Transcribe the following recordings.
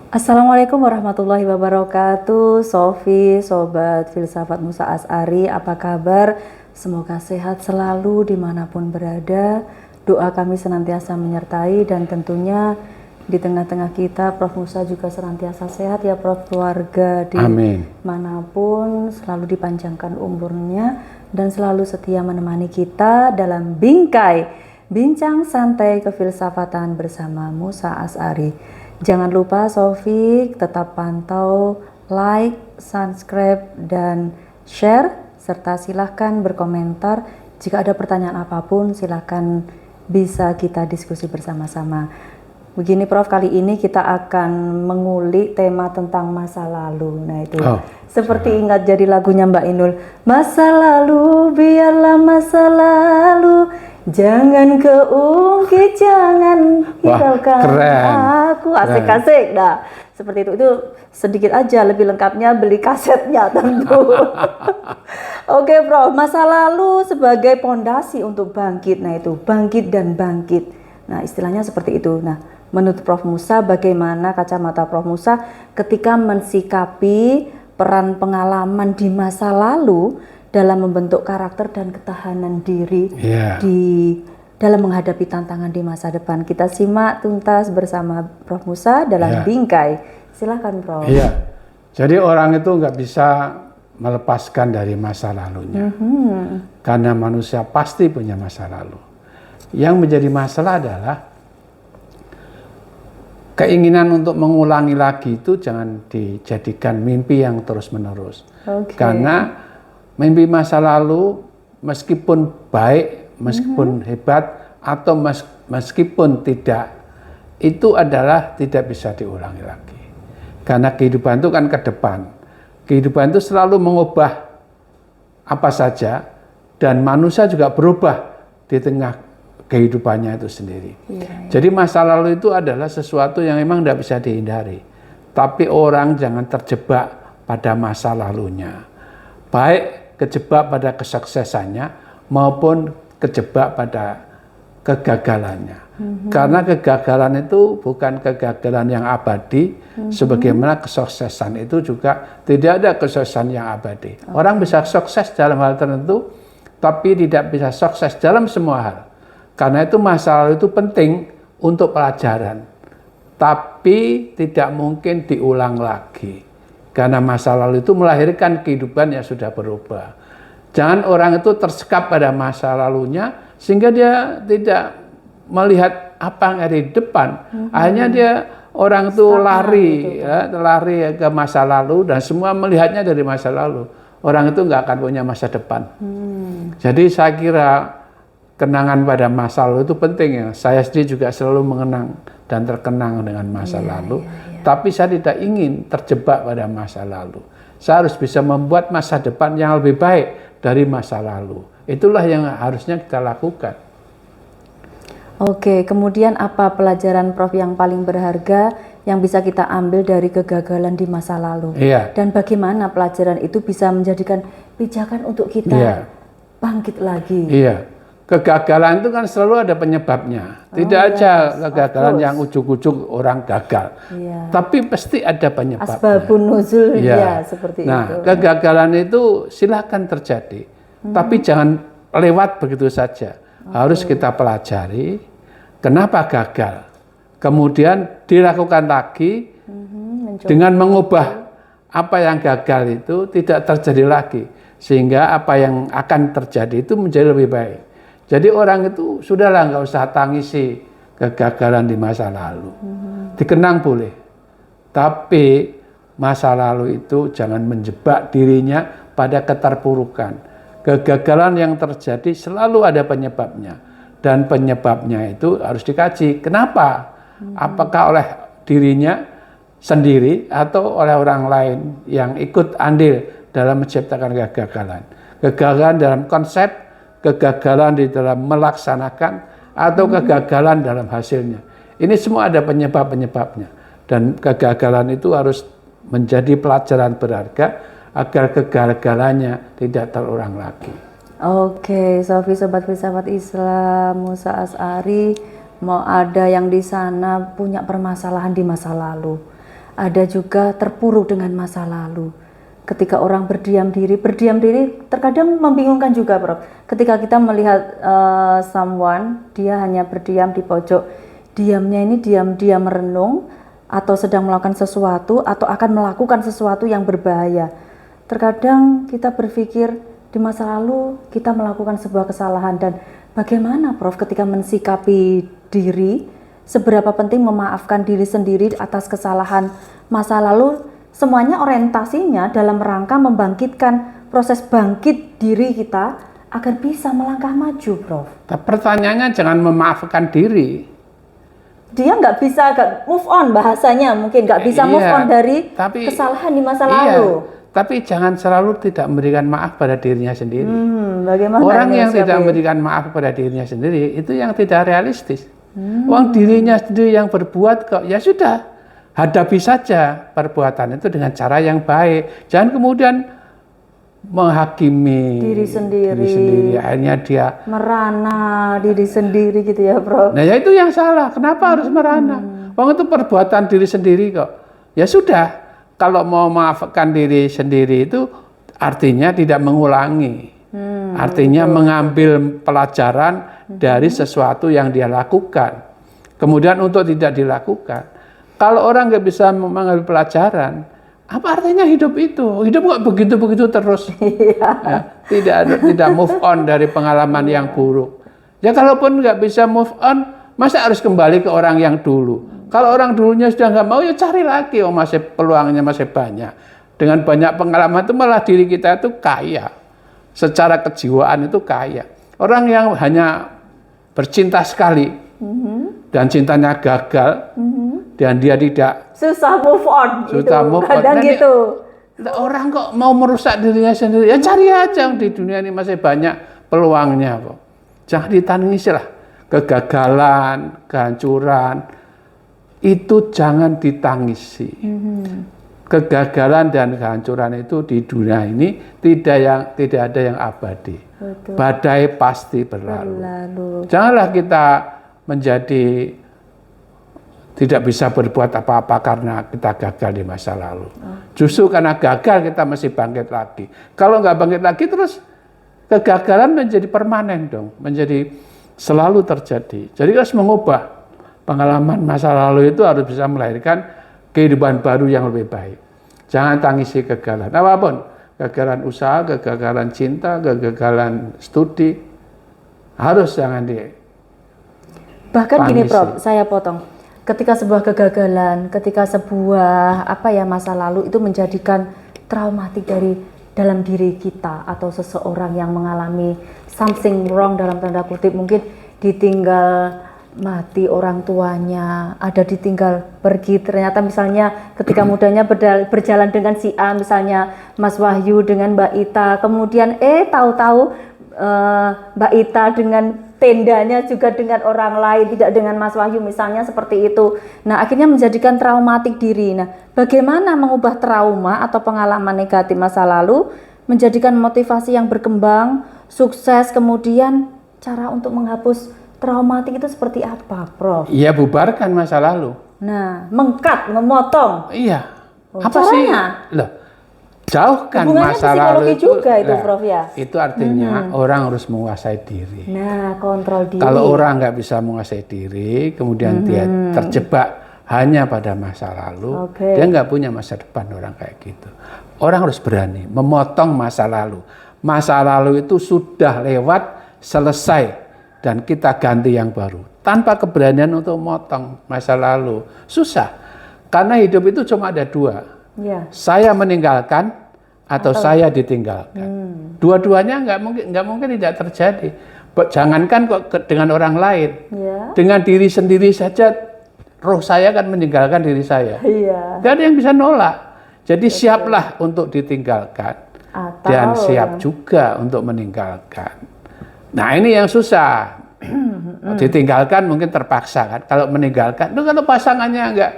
Assalamualaikum warahmatullahi wabarakatuh. Sofi, Sobat Filsafat Musa Asy'ari, apa kabar? Semoga sehat selalu dimanapun berada. Doa kami senantiasa menyertai dan tentunya di tengah-tengah kita Prof. Musa juga senantiasa sehat ya Prof. Keluarga di Amin. manapun selalu dipanjangkan umurnya dan selalu setia menemani kita dalam bingkai Bincang Santai Kefilsafatan bersama Musa Asy'ari. Jangan lupa Sofi tetap pantau, like, subscribe, dan share, serta silahkan berkomentar. Jika ada pertanyaan apapun silahkan bisa kita diskusi bersama-sama. Begini Prof, kali ini kita akan mengulik tema tentang masa lalu. Nah itu seperti ingat jadi lagunya Mbak Inul. Masa lalu biarlah masa lalu, jangan keungkit, jangan hiraukan aku. Asik-asik. Nah, seperti itu. Itu sedikit aja, lebih lengkapnya beli kasetnya tentu. Oke, Prof. Masa lalu sebagai pondasi untuk bangkit. Nah, itu bangkit dan bangkit. Nah, istilahnya seperti itu. Nah, menurut Prof. Musa, bagaimana kacamata Prof. Musa ketika mensikapi peran pengalaman di masa lalu dalam membentuk karakter dan ketahanan diri dalam menghadapi tantangan di masa depan? Kita simak tuntas bersama Prof. Musa dalam bingkai. Silakan Prof. Iya, jadi orang itu nggak bisa melepaskan dari masa lalunya, karena manusia pasti punya masa lalu. Yang menjadi masalah adalah keinginan untuk mengulangi lagi itu jangan dijadikan mimpi yang terus-menerus. Karena mimpi masa lalu meskipun baik, meskipun hebat, atau meskipun tidak, itu adalah tidak bisa diulangi lagi. Karena kehidupan itu kan ke depan. Kehidupan itu selalu mengubah apa saja, dan manusia juga berubah di tengah kehidupannya itu sendiri. Jadi masa lalu itu adalah sesuatu yang memang tidak bisa dihindari. Tapi orang jangan terjebak pada masa lalunya. Baik kejebak pada kesuksesannya maupun kejebak pada kegagalannya. Karena kegagalan itu bukan kegagalan yang abadi, sebagaimana kesuksesan itu juga tidak ada kesuksesan yang abadi. Orang bisa sukses dalam hal tertentu, tapi tidak bisa sukses dalam semua hal. Karena itu masa lalu itu penting untuk pelajaran, tapi tidak mungkin diulang lagi. Karena masa lalu itu melahirkan kehidupan yang sudah berubah. Jangan orang itu tersekap pada masa lalunya sehingga dia tidak melihat apa yang ada di depan. Akhirnya dia orang itu lari ke masa lalu dan semua melihatnya dari masa lalu. Orang itu nggak akan punya masa depan. Jadi saya kira kenangan pada masa lalu itu penting ya. Saya sendiri juga selalu mengenang dan terkenang dengan masa lalu. Tapi saya tidak ingin terjebak pada masa lalu. Saya harus bisa membuat masa depan yang lebih baik dari masa lalu. Itulah yang harusnya kita lakukan. Oke, kemudian apa pelajaran Prof yang paling berharga yang bisa kita ambil dari kegagalan di masa lalu? Dan bagaimana pelajaran itu bisa menjadikan pijakan untuk kita bangkit lagi? Kegagalan itu kan selalu ada penyebabnya. Tidak aja kegagalan yang ujuk-ujuk orang gagal. Tapi pasti ada penyebabnya. Asbabun nuzul seperti itu. Nah, kegagalan itu silakan terjadi. Tapi jangan lewat begitu saja. Harus kita pelajari kenapa gagal. Kemudian dilakukan lagi dengan mengubah apa yang gagal itu tidak terjadi lagi. Sehingga apa yang akan terjadi itu menjadi lebih baik. Jadi orang itu sudahlah nggak usah tangisi kegagalan di masa lalu. Dikenang boleh. Tapi masa lalu itu jangan menjebak dirinya pada keterpurukan. Kegagalan yang terjadi selalu ada penyebabnya. Dan penyebabnya itu harus dikaji. Kenapa? Apakah oleh dirinya sendiri atau oleh orang lain yang ikut andil dalam menciptakan kegagalan. Kegagalan dalam konsep, kegagalan di dalam melaksanakan, atau kegagalan dalam hasilnya. Ini semua ada penyebab-penyebabnya. Dan kegagalan itu harus menjadi pelajaran berharga agar kegagalannya tidak terulang lagi. Oke, Sofi, Sobat Filsafat Islam, Musa Asy'ari, mau ada yang di sana punya permasalahan di masa lalu. ada juga terpuruk dengan masa lalu. Ketika orang berdiam diri terkadang membingungkan juga, Prof. Ketika kita melihat someone, dia hanya berdiam di pojok, diamnya ini diam merenung, atau sedang melakukan sesuatu, atau akan melakukan sesuatu yang berbahaya. Terkadang kita berpikir di masa lalu kita melakukan sebuah kesalahan, dan bagaimana, Prof, ketika mensikapi diri, seberapa penting memaafkan diri sendiri atas kesalahan masa lalu. Semuanya orientasinya dalam rangka membangkitkan proses bangkit diri kita agar bisa melangkah maju, Prof. Pertanyaannya jangan memaafkan diri. Dia nggak bisa move on, bahasanya mungkin nggak bisa move on dari kesalahan di masa lalu. Tapi jangan selalu tidak memberikan maaf pada dirinya sendiri. Bagaimana orang yang tidak memberikan maaf pada dirinya sendiri itu yang tidak realistis. Orang dirinya sendiri yang berbuat kok, ya sudah. Hadapi saja perbuatan itu dengan cara yang baik. Jangan kemudian menghakimi diri sendiri. Akhirnya dia merana diri sendiri gitu ya, Prof. Nah, ya itu yang salah. Kenapa harus merana? Wong itu perbuatan diri sendiri kok. Ya sudah, kalau mau maafkan diri sendiri itu artinya tidak mengulangi. Artinya mengambil pelajaran dari sesuatu yang dia lakukan. Kemudian untuk tidak dilakukan. Kalau orang nggak bisa mengambil pelajaran, apa artinya hidup itu? Hidup kok begitu-begitu terus. Ya, tidak move on dari pengalaman yang buruk. Ya kalaupun nggak bisa move on, masa harus kembali ke orang yang dulu? Kalau orang dulunya sudah nggak mau, ya cari lagi. Oh, masih peluangnya masih banyak. Dengan banyak pengalaman itu malah diri kita itu kaya. Secara kejiwaan itu kaya. Orang yang hanya bercinta sekali dan cintanya gagal, dan dia tidak susah move on, kadang gitu. Orang kok mau merusak dirinya sendiri, ya cari aja, di dunia ini masih banyak peluangnya kok. Jangan ditangisi lah kegagalan, kehancuran, itu jangan ditangisi. Kegagalan dan kehancuran itu di dunia ini tidak ada yang abadi. Betul. Badai pasti berlalu. Janganlah kita menjadi tidak bisa berbuat apa-apa karena kita gagal di masa lalu. Justru karena gagal kita masih bangkit lagi. Kalau nggak bangkit lagi terus kegagalan menjadi permanen dong, menjadi selalu terjadi. Jadi harus mengubah pengalaman masa lalu itu, harus bisa melahirkan kehidupan baru yang lebih baik. Jangan tangisi kegagalan apapun, kegagalan usaha, kegagalan cinta, kegagalan studi, harus jangan bahkan gini, Prof, saya potong. Ketika sebuah kegagalan, ketika sebuah masa lalu itu menjadikan traumatik dari dalam diri kita, atau seseorang yang mengalami something wrong dalam tanda kutip, mungkin ditinggal mati orang tuanya, ada ditinggal pergi, ternyata misalnya ketika mudanya berjalan dengan si A, misalnya Mas Wahyu dengan Mbak Ita, kemudian tahu-tahu Mbak Ita dengan tendanya juga dengan orang lain, tidak dengan Mas Wahyu misalnya, seperti itu. Nah, akhirnya menjadikan traumatik diri. Nah, bagaimana mengubah trauma atau pengalaman negatif masa lalu menjadikan motivasi yang berkembang, sukses, kemudian cara untuk menghapus traumatik itu seperti apa, Prof? Iya, bubarkan masa lalu. Nah, mengkat, memotong. Iya. Apa caranya? Loh, jauhkan hubungannya masa lalu juga itu, Prof, ya? Itu artinya orang harus menguasai diri. Nah, kontrol diri. Kalau orang nggak bisa menguasai diri, kemudian dia terjebak hanya pada masa lalu, dia nggak punya masa depan. Orang kayak gitu. Orang harus berani memotong masa lalu. Masa lalu itu sudah lewat, selesai, dan kita ganti yang baru. Tanpa keberanian untuk memotong masa lalu, susah. Karena hidup itu cuma ada dua. Ya. Saya meninggalkan atau saya ditinggalkan. Dua-duanya nggak mungkin tidak terjadi. Jangankan kok dengan orang lain, dengan diri sendiri saja, roh saya kan meninggalkan diri saya. Gak ada yang bisa nolak. Jadi siaplah untuk ditinggalkan dan siap juga untuk meninggalkan. Nah, ini yang susah. Ditinggalkan mungkin terpaksa kan. Kalau meninggalkan, kalau pasangannya nggak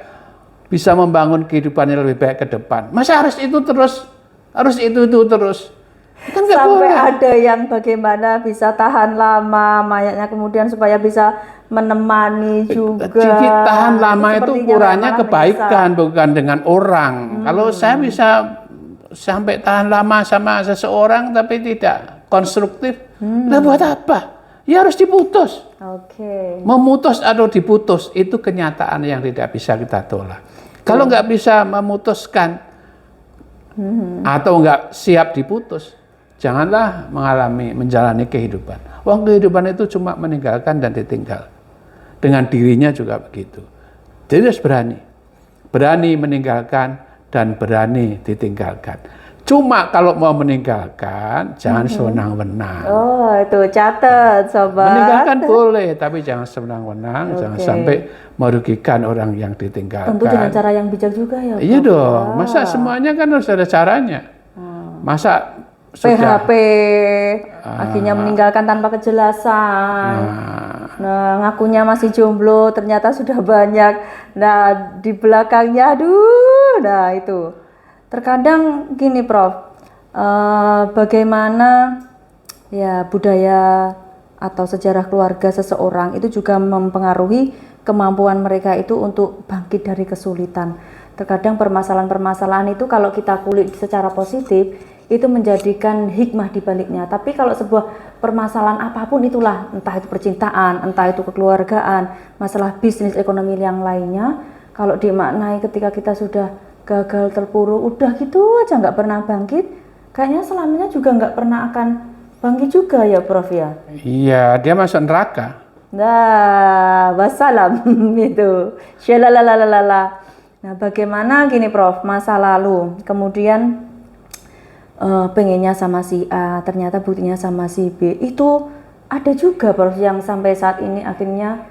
bisa membangun kehidupannya lebih baik ke depan, masa harus itu terus, harus itu terus. Kan sampai boleh. Ada yang bagaimana bisa tahan lama mayatnya kemudian supaya bisa menemani juga. Jadi tahan lama itu sepertinya ukurannya malah kebaikan, bukan dengan orang. Kalau saya bisa sampai tahan lama sama seseorang tapi tidak konstruktif, lah buat apa? Ya harus diputus. Oke. Memutus atau diputus itu kenyataan yang tidak bisa kita tolak. Kalau nggak bisa memutuskan atau nggak siap diputus, janganlah menjalani kehidupan. Wong kehidupan itu cuma meninggalkan dan ditinggal. Dengan dirinya juga begitu. Jadi harus berani meninggalkan dan berani ditinggalkan. Cuma kalau mau meninggalkan, jangan sewenang-wenang. Oh, itu catat, sobat. Meninggalkan boleh, tapi jangan sewenang-wenang, jangan sampai merugikan orang yang ditinggalkan. Tentu dengan cara yang bijak juga ya. Iya dong, masa semuanya kan harus ada caranya. Masa sudah PHP, akhirnya meninggalkan tanpa kejelasan. Nah, ngakunya masih jomblo, ternyata sudah banyak. Nah, di belakangnya, aduh, nah itu. Terkadang gini, Prof, bagaimana ya budaya atau sejarah keluarga seseorang itu juga mempengaruhi kemampuan mereka itu untuk bangkit dari kesulitan. Terkadang permasalahan-permasalahan itu kalau kita kulik secara positif, itu menjadikan hikmah di baliknya. Tapi kalau sebuah permasalahan apapun itulah, entah itu percintaan, entah itu kekeluargaan, masalah bisnis, ekonomi yang lainnya, kalau dimaknai ketika kita sudah gagal terpuruk, udah gitu aja nggak pernah bangkit, kayaknya selamanya juga nggak pernah akan bangkit juga ya, Prof ya? Iya, dia masuk neraka. Nah, wassalam itu. Syalalalala. Nah, bagaimana gini, Prof, masa lalu, kemudian pengennya sama si A, ternyata buktinya sama si B. Itu ada juga, Prof, yang sampai saat ini akhirnya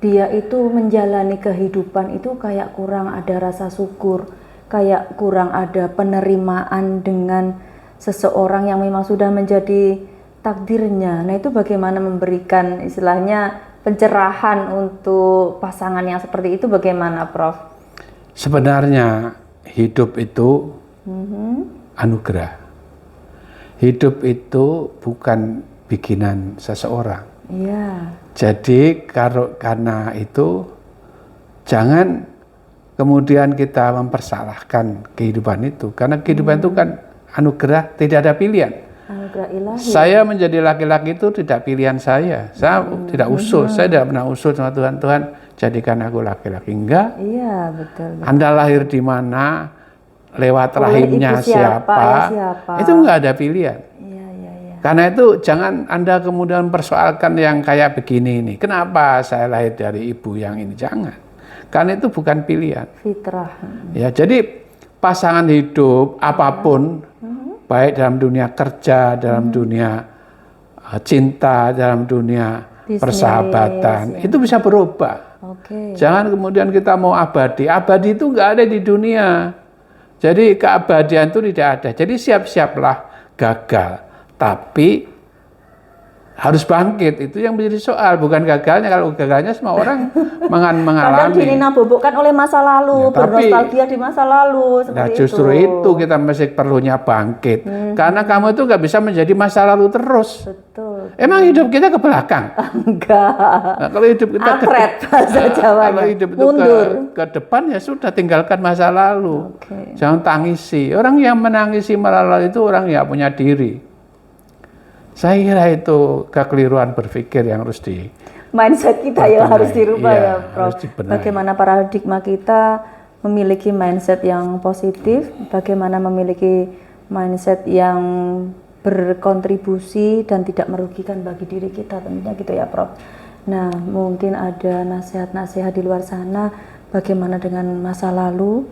dia itu menjalani kehidupan itu kayak kurang ada rasa syukur, kayak kurang ada penerimaan dengan seseorang yang memang sudah menjadi takdirnya. Nah, itu bagaimana memberikan istilahnya pencerahan untuk pasangan yang seperti itu, bagaimana, Prof? Sebenarnya hidup itu anugerah. Hidup itu bukan bikinan seseorang. Iya. Jadi karena itu jangan kemudian kita mempersalahkan kehidupan itu. Karena kehidupan itu kan anugerah, tidak ada pilihan. Anugerah ilahi. Saya menjadi laki-laki itu tidak pilihan saya. Saya tidak usul, saya tidak pernah usul sama Tuhan. Tuhan jadikan aku laki-laki. Enggak. Iya, betul. Anda lahir di mana, lewat Oleh rahimnya ibu siapa, siapa. itu enggak ada pilihan. Iya, iya, iya. Karena itu jangan Anda kemudian persoalkan yang kayak begini ini. Kenapa saya lahir dari ibu yang ini? Jangan. Karena itu bukan pilihan. Fitrah. Ya, jadi pasangan hidup apapun, baik dalam dunia kerja, dalam dunia cinta, dalam dunia Bisnis, persahabatan, ya. itu bisa berubah. Oke. Jangan kemudian kita mau abadi. Abadi itu nggak ada di dunia. Jadi keabadian itu tidak ada. Jadi siap-siaplah gagal. Tapi harus bangkit. Itu yang menjadi soal. Bukan gagalnya. Kalau gagalnya semua orang mengalami. Kadang dinabobokkan oleh masa lalu. Ya, bernostalgia di masa lalu. Seperti nah justru itu kita mesti perlunya bangkit. Karena kamu itu nggak bisa menjadi masa lalu terus. Betul. Emang hidup kita ke belakang? Enggak. Nah, kalau hidup kita Akret bahasa Jawanya. kalau hidup itu Mundur. ke depan ya sudah, tinggalkan masa lalu. Oke. Jangan tangisi. Orang yang menangisi masa lalu itu orang yang punya diri. Saya kira itu kekeliruan berpikir yang harus Mindset kita yang harus dirubah Iya, ya, Prof. harus dibenahi. Bagaimana paradigma kita memiliki mindset yang positif, bagaimana memiliki mindset yang berkontribusi dan tidak merugikan bagi diri kita, tentunya gitu ya, Prof. Nah, mungkin ada nasihat-nasihat di luar sana bagaimana dengan masa lalu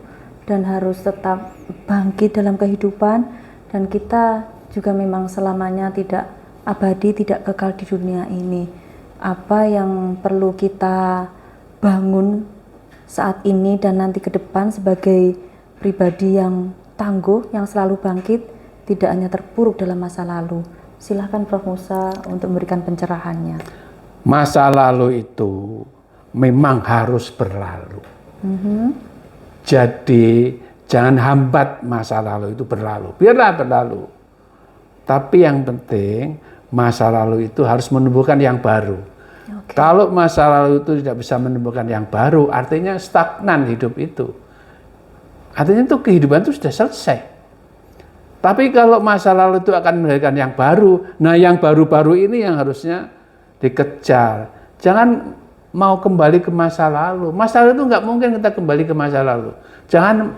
dan harus tetap bangkit dalam kehidupan, dan kita juga memang selamanya tidak abadi, tidak kekal di dunia ini. Apa yang perlu kita bangun saat ini dan nanti ke depan sebagai pribadi yang tangguh, yang selalu bangkit, tidak hanya terpuruk dalam masa lalu. Silahkan Prof. Musa untuk memberikan pencerahannya. Masa lalu itu memang harus berlalu. Jadi jangan hambat masa lalu itu berlalu. Biarlah berlalu. Tapi yang penting masa lalu itu harus menumbuhkan yang baru. Kalau masa lalu itu tidak bisa menemukan yang baru, artinya stagnan hidup itu. Artinya itu kehidupan itu sudah selesai. Tapi kalau masa lalu itu akan melahirkan yang baru, nah yang baru-baru ini yang harusnya dikejar. Jangan mau kembali ke masa lalu. Masa lalu itu nggak mungkin kita kembali ke masa lalu. Jangan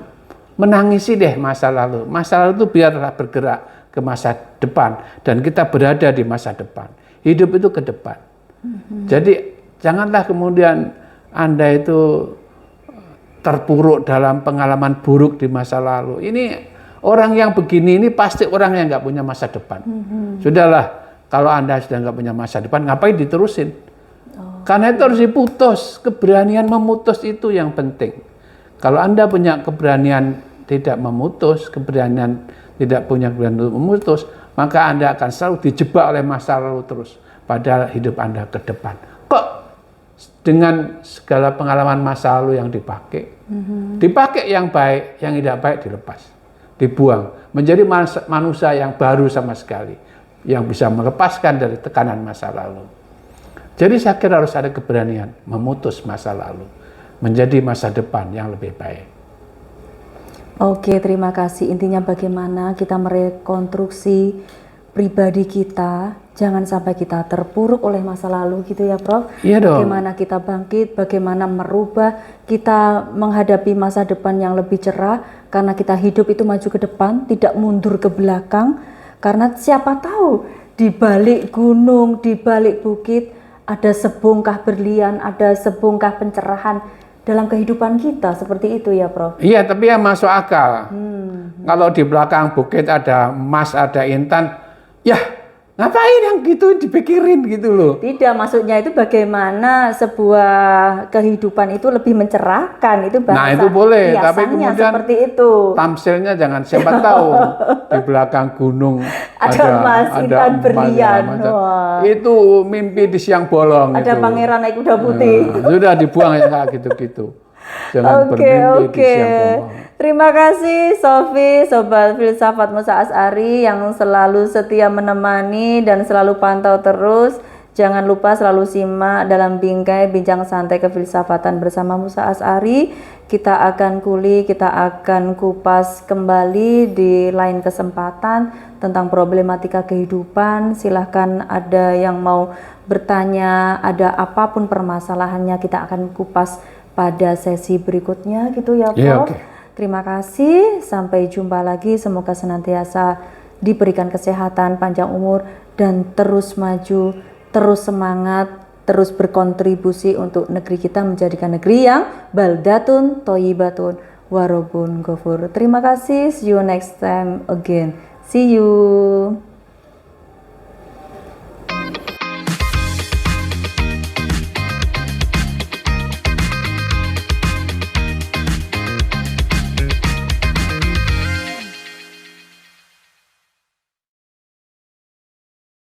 menangisi deh masa lalu. Masa lalu itu biarlah bergerak ke masa depan. Dan kita berada di masa depan. Hidup itu ke depan. Jadi janganlah kemudian Anda itu terpuruk dalam pengalaman buruk di masa lalu. Ini orang yang begini ini pasti orang yang nggak punya masa depan. Sudahlah, kalau Anda sudah nggak punya masa depan, ngapain diterusin? Karena itu harus diputus. Keberanian memutus itu yang penting. Kalau Anda punya keberanian tidak memutus, keberanian tidak punya keberanian untuk memutus, maka Anda akan selalu dijebak oleh masa lalu terus. Padahal hidup Anda ke depan. Kok dengan segala pengalaman masa lalu yang dipakai, dipakai yang baik, yang tidak baik dilepas, dibuang, menjadi manusia yang baru sama sekali, yang bisa melepaskan dari tekanan masa lalu. Jadi saya kira harus ada keberanian memutus masa lalu, menjadi masa depan yang lebih baik. Oke, terima kasih. Intinya bagaimana kita merekonstruksi pribadi kita, jangan sampai kita terpuruk oleh masa lalu gitu ya Prof. Iya dong. Bagaimana kita bangkit, bagaimana merubah, kita menghadapi masa depan yang lebih cerah, karena kita hidup itu maju ke depan, tidak mundur ke belakang. Karena siapa tahu di balik gunung, di balik bukit, ada sebongkah berlian, ada sebongkah pencerahan dalam kehidupan kita, seperti itu ya Prof. Iya, tapi yang masuk akal. Kalau di belakang bukit ada emas, ada intan, ya ngapain yang gitu dipikirin gitu loh. Tidak, maksudnya itu bagaimana sebuah kehidupan itu lebih mencerahkan, itu bahasa. Nah itu boleh, tapi kemudian seperti itu. Tamsilnya jangan, siapa tahu di belakang gunung ada emas, intan, berlian. Itu mimpi di siang bolong. Ada itu. Pangeran naik kuda putih. Sudah dibuang ya kayak gitu-gitu. Jangan bermimpi di siang bolong. Terima kasih Sofi, Sobat Filsafat Musa As'ari yang selalu setia menemani dan selalu pantau terus. Jangan lupa selalu simak dalam Bingkai Bincang Santai Kefilsafatan bersama Musa As'ari. Kita akan kita akan kupas kembali di lain kesempatan tentang problematika kehidupan. Silahkan ada yang mau bertanya, ada apapun permasalahannya, kita akan kupas pada sesi berikutnya gitu ya Prof. Yeah, okay. Terima kasih, sampai jumpa lagi. Semoga senantiasa diberikan kesehatan, panjang umur, dan terus maju, terus semangat, terus berkontribusi untuk negeri kita menjadikan negeri yang baldatun, toyibatun, warobun gofur. Terima kasih, see you next time again. See you.